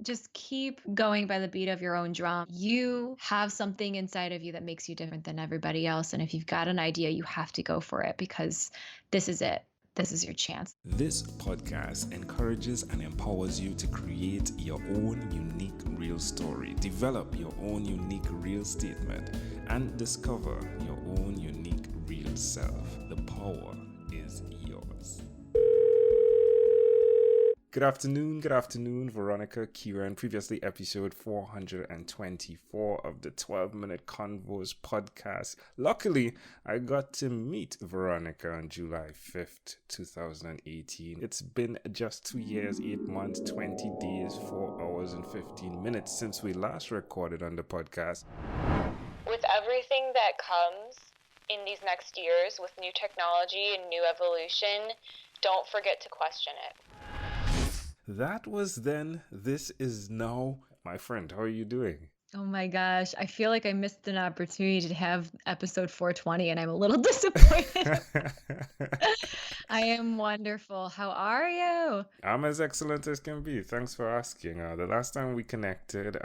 just keep going by the beat of your own drum. You have something inside of you that makes you different than everybody else. And if you've got an idea, you have to go for it because this is it. This is your chance. This podcast encourages and empowers you to create your own unique real story, develop your own unique real statement, and discover your own unique real self. The power is yours. Good afternoon, Veronica Kirin. Previously, episode 424 of the 12-Minute Convos podcast. Luckily, I got to meet Veronica on July 5th, 2018. It's been just 2 years, 8 months, 20 days, 4 hours, and 15 minutes since we last recorded on the podcast. With everything that comes in these next years with new technology and new evolution, don't forget to question it. That was then. This is now. My friend, how are you doing? Oh my gosh. I feel like I missed an opportunity to have episode 420 and I'm a little disappointed. I am wonderful. How are you? I'm as excellent as can be. Thanks for asking. The last time we connected,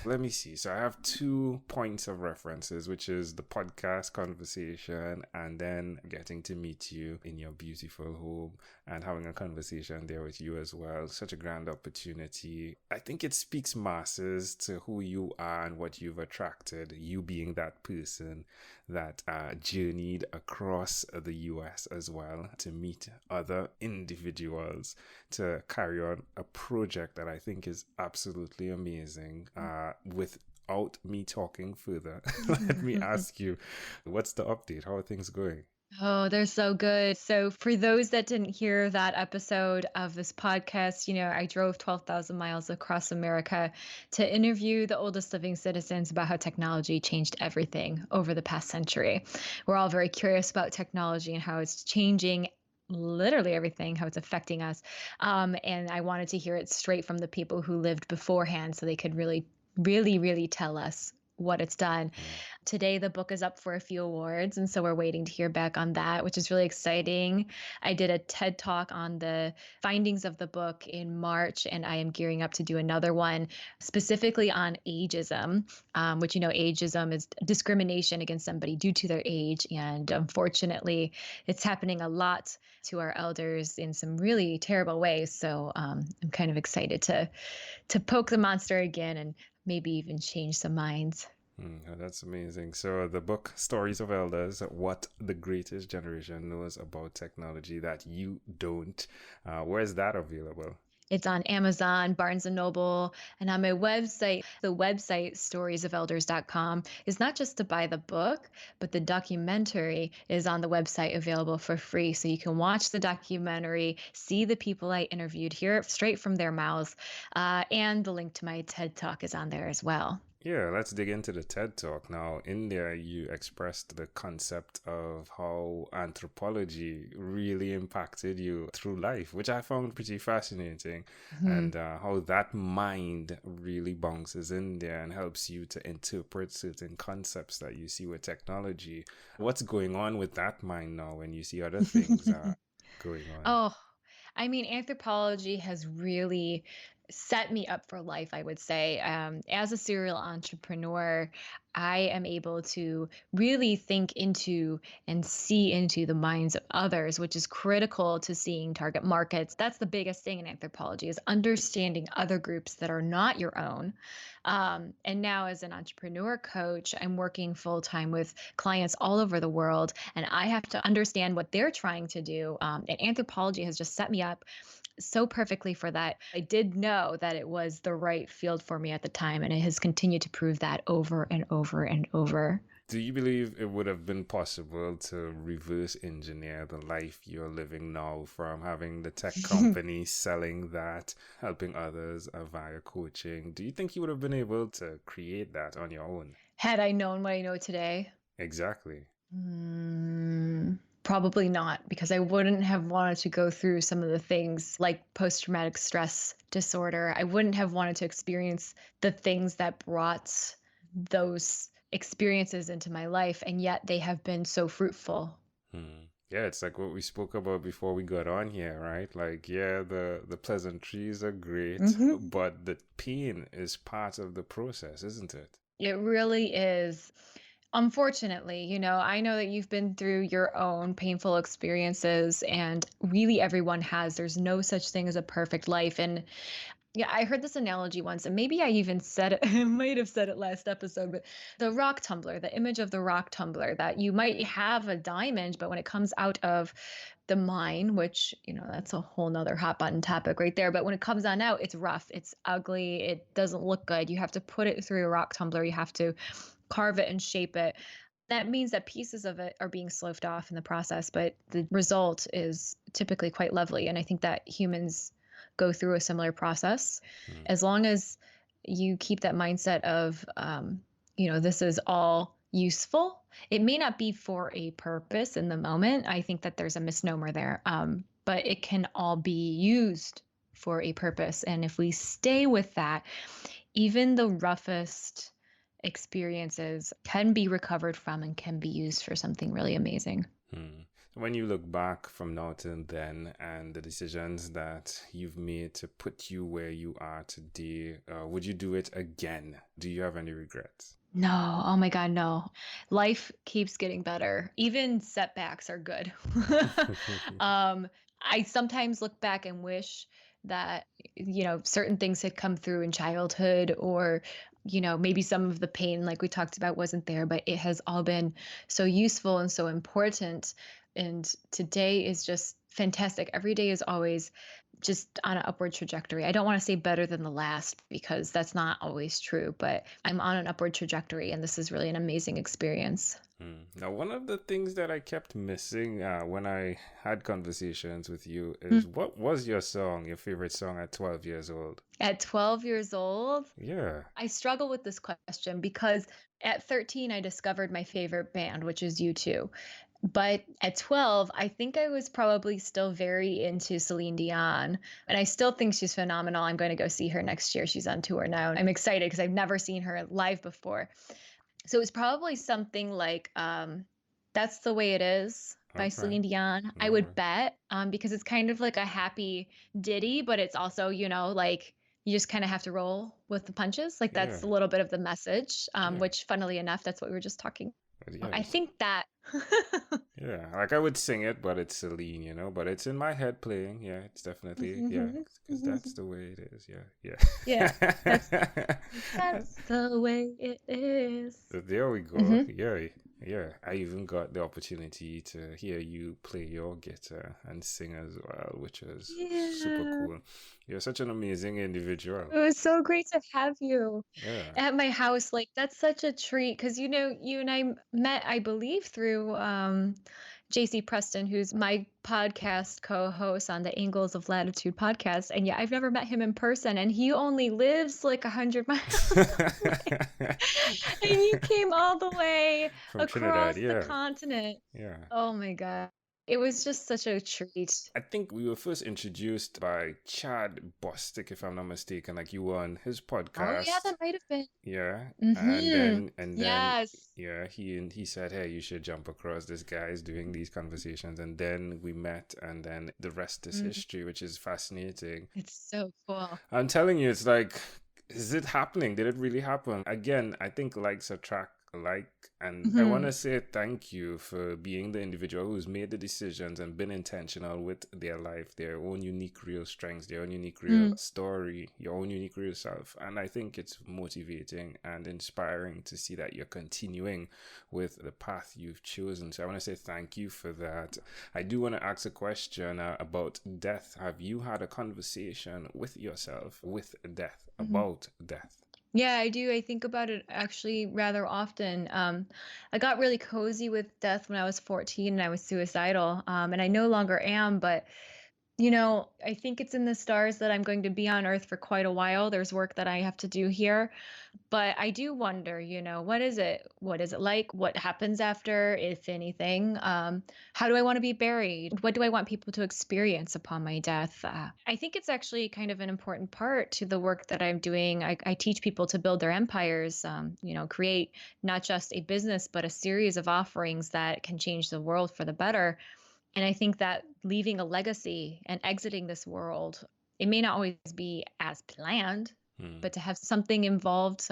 let me see. So I have 2 points of references, which is the podcast conversation and then getting to meet you in your beautiful home and having a conversation there with you as well. Such a grand opportunity. I think it speaks masses to who you are and what you've attracted, you being that person that journeyed across the US as well to meet other individuals to carry on a project that I think is absolutely amazing. Without me talking further, let me ask you, what's the update? How are things going? Oh, they're so good. So, for those that didn't hear that episode of this podcast, I drove 12,000 miles across America to interview the oldest living citizens about how technology changed everything over the past century. We're all very curious about technology and how it's changing literally everything, how it's affecting us. And I wanted to hear it straight from the people who lived beforehand so they could really, really, really tell us what it's done. Today, the book is up for a few awards, and so we're waiting to hear back on that, which is really exciting. I did a TED Talk on the findings of the book in March, and I am gearing up to do another one specifically on ageism, which, ageism is discrimination against somebody due to their age. And unfortunately, it's happening a lot to our elders in some really terrible ways. So I'm kind of excited to poke the monster again and maybe even change some minds. That's amazing. So the book, Stories of Elders, What the Greatest Generation Knows About Technology That You Don't. Where's that available? It's on Amazon, Barnes & Noble, and on my website. The website, storiesofelders.com, is not just to buy the book, but the documentary is on the website available for free. So you can watch the documentary, see the people I interviewed, hear it straight from their mouths, and the link to my TED Talk is on there as well. Yeah, let's dig into the TED Talk. Now, in there, you expressed the concept of how anthropology really impacted you through life, which I found pretty fascinating, and how that mind really bounces in there and helps you to interpret certain concepts that you see with technology. What's going on with that mind now when you see other things going on? Oh, I mean, anthropology has really set me up for life, I would say. As a serial entrepreneur, I am able to really think into and see into the minds of others, which is critical to seeing target markets. That's the biggest thing in anthropology is understanding other groups that are not your own. And now as an entrepreneur coach, I'm working full time with clients all over the world, and I have to understand what they're trying to do. And anthropology has just set me up so perfectly for that. I did know that it was the right field for me at the time, and it has continued to prove that over and over and over. Do you believe it would have been possible to reverse engineer the life you're living now from having the tech company selling that, helping others via coaching? Do you think you would have been able to create that on your own? Had I known what I know today? Exactly. Probably not, because I wouldn't have wanted to go through some of the things like post-traumatic stress disorder. I wouldn't have wanted to experience the things that brought those experiences into my life, and yet they have been so fruitful. Yeah, it's like what we spoke about before we got on here, right? Like, yeah, the pleasantries are great, but the pain is part of the process, isn't it? It really is. Unfortunately, I know that you've been through your own painful experiences, and really everyone has. There's no such thing as a perfect life. And yeah, I heard this analogy once, and maybe I even said it, I might have said it last episode, but the rock tumbler, the image of the rock tumbler, that you might have a diamond, but when it comes out of the mine, which, that's a whole nother hot button topic right there. But when it comes on out, it's rough, it's ugly, it doesn't look good. You have to put it through a rock tumbler, you have to carve it and shape it. That means that pieces of it are being sloughed off in the process, but the result is typically quite lovely. And I think that humans go through a similar process. As long as you keep that mindset of, this is all useful. It may not be for a purpose in the moment. I think that there's a misnomer there, but it can all be used for a purpose. And if we stay with that, even the roughest experiences can be recovered from and can be used for something really amazing. When you look back from now to then and the decisions that you've made to put you where you are today, would you do it again? Do you have any regrets? No. Oh my God, no. Life keeps getting better. Even setbacks are good. I sometimes look back and wish that, certain things had come through in childhood, or, maybe some of the pain, like we talked about, wasn't there, but it has all been so useful and so important. And today is just fantastic. Every day is always just on an upward trajectory. I don't want to say better than the last, because that's not always true, but I'm on an upward trajectory, and this is really an amazing experience. Now, one of the things that I kept missing when I had conversations with you is what was your favorite song at 12 years old? At 12 years old? Yeah. I struggle with this question because at 13, I discovered my favorite band, which is U2. But at 12, I think I was probably still very into Celine Dion. And I still think she's phenomenal. I'm going to go see her next year. She's on tour now. And I'm excited because I've never seen her live before. So it was probably something like That's the Way It Is by Celine Dion. I would bet, because it's kind of like a happy ditty, but it's also, like you just kind of have to roll with the punches. Like that's a little bit of the message, which funnily enough, that's what we were just talking. I think that. Yeah, like I would sing it, but it's Celine, but it's in my head playing. Yeah, it's definitely, because that's the way it is. Yeah. That's the way it is. There we go. Yeah. I even got the opportunity to hear you play your guitar and sing as well, which is super cool. You're such an amazing individual. It was so great to have you at my house. Like, that's such a treat because, you and I met, I believe, through JC Preston, who's my podcast co-host on the Angles of Latitude podcast. And I've never met him in person, and he only lives like 100 miles away. And you came all the way from across Trinidad, the continent. Yeah. Oh my God. It was just such a treat. I think we were first introduced by Chad Bostic, if I'm not mistaken. Like you were on his podcast. Oh yeah, that might have been. Yeah. Mm-hmm. And then yes. he said, hey, you should jump across. This guy is doing these conversations. And then we met, and then the rest is history, which is fascinating. It's so cool. I'm telling you, it's like, is it happening? Did it really happen? Again, I think likes attract like, and I want to say thank you for being the individual who's made the decisions and been intentional with their life, their own unique real strengths, their own unique real story, your own unique real self. And I think it's motivating and inspiring to see that you're continuing with the path you've chosen. So I want to say thank you for that. I do want to ask a question about death. Have you had a conversation with yourself with death, about death? Yeah, I do. I think about it actually rather often. I got really cozy with death when I was 14 and I was suicidal. And I no longer am, but I think it's in the stars that I'm going to be on Earth for quite a while. There's work that I have to do here. But I do wonder, what is it? What is it like? What happens after, if anything? How do I want to be buried? What do I want people to experience upon my death? I think it's actually kind of an important part to the work that I'm doing. I teach people to build their empires, create not just a business, but a series of offerings that can change the world for the better. And I think that leaving a legacy and exiting this world, it may not always be as planned, but to have something involved,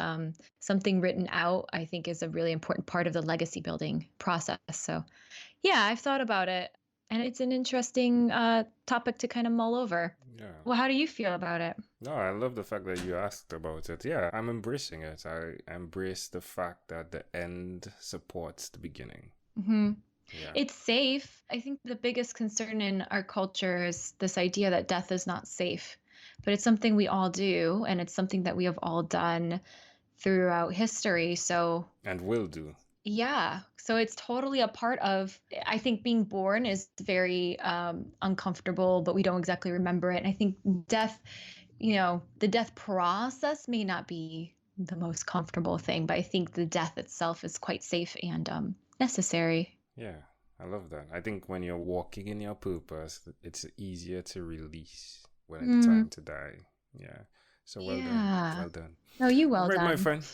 something written out, I think is a really important part of the legacy building process. So yeah, I've thought about it, and it's an interesting topic to kind of mull over. Yeah. Well, how do you feel about it? No, I love the fact that you asked about it. Yeah, I'm embracing it. I embrace the fact that the end supports the beginning. Mm-hmm. Yeah. It's safe. I think the biggest concern in our culture is this idea that death is not safe, but it's something we all do, and it's something that we have all done throughout history. So, And will do. yeah. So it's totally a part of, I think being born is very uncomfortable, but we don't exactly remember it. And I think death, the death process may not be the most comfortable thing, but I think the death itself is quite safe and necessary. Yeah, I love that. I think when you're walking in your purpose, it's easier to release when it's time to die. Yeah. So well done. Well done. No, well Right, done. my friend.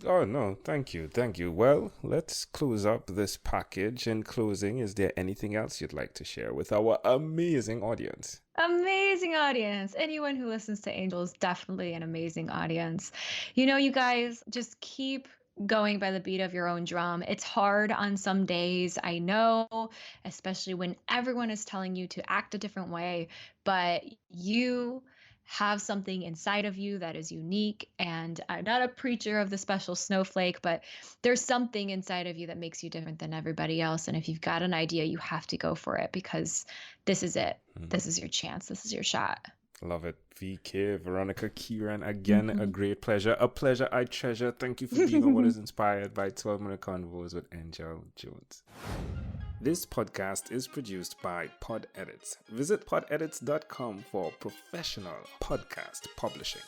Oh, no. Thank you. Thank you. Well, let's close up this package. In closing, is there anything else you'd like to share with our amazing audience? Amazing audience. Anyone who listens to Angel is definitely an amazing audience. You guys just keep going by the beat of your own drum. It's hard on some days, I know, especially when everyone is telling you to act a different way, but you have something inside of you that is unique. And I'm not a preacher of the special snowflake, but there's something inside of you that makes you different than everybody else. And if you've got an idea, you have to go for it, because this is it. This is your chance. This is your shot. Love it. VK, Veronica Kirin, again, a great pleasure. A pleasure I treasure. Thank you for being on What is Inspired by 12-Minute Convos with Angel Jones. This podcast is produced by Pod Edits. Visit podedits.com for professional podcast publishing.